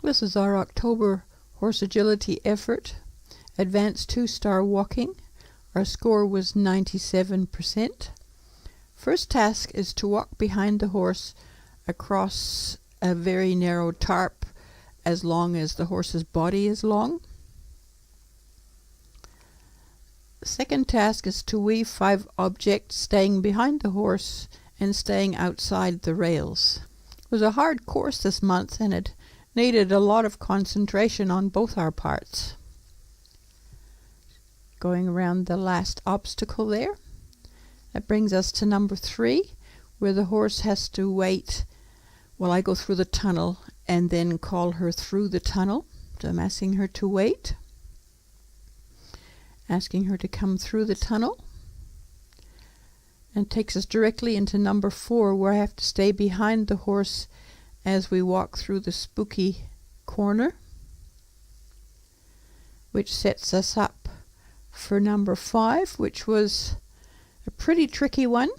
This is our October horse agility effort. Advanced 2-star walking. Our score was 97%. First task is to walk behind the horse across a very narrow tarp as long as the horse's body is long. Second task is to weave 5 objects staying behind the horse and staying outside the rails. It was a hard course this month and it needed a lot of concentration on both our parts. Going around the last obstacle there. That brings us to number 3, where the horse has to wait while I go through the tunnel and then call her through the tunnel. So I'm asking her to wait, asking her to come through the tunnel, and takes us directly into number 4, where I have to stay behind the horse as we walk through the spooky corner, which sets us up for number 5, which was a pretty tricky one.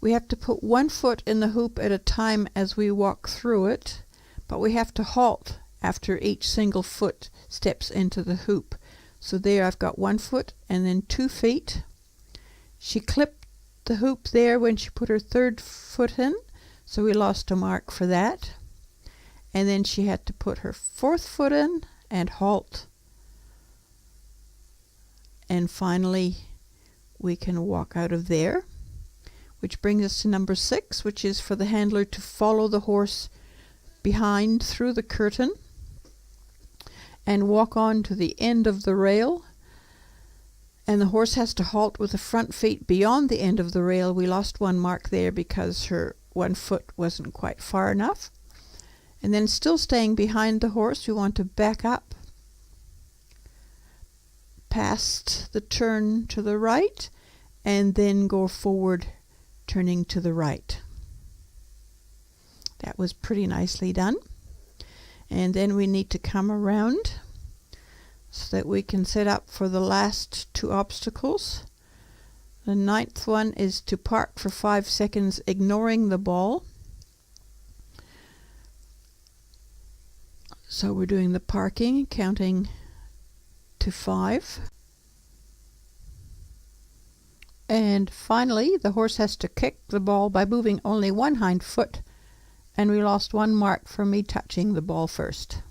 We have to put one foot in the hoop at a time as we walk through it, but we have to halt after each single foot steps into the hoop. So there I've got 1 foot and then 2 feet. She clipped the hoop there when she put her 3rd foot in, so we lost a mark for that. And then she had to put her 4th foot in and halt. And finally we can walk out of there, which brings us to number 6, which is for the handler to follow the horse behind through the curtain and walk on to the end of the rail, and the horse has to halt with the front feet beyond the end of the rail. We lost 1 mark there because her 1 foot wasn't quite far enough. And then, still staying behind the horse, we want to back up past the turn to the right and then go forward, turning to the right. That was pretty nicely done. And then we need to come around so that we can set up for the last 2 obstacles. The 9th one is to park for 5 seconds, ignoring the ball. So we're doing the parking, counting to 5. And finally, the horse has to kick the ball by moving only 1 hind foot, and we lost 1 mark for me touching the ball first.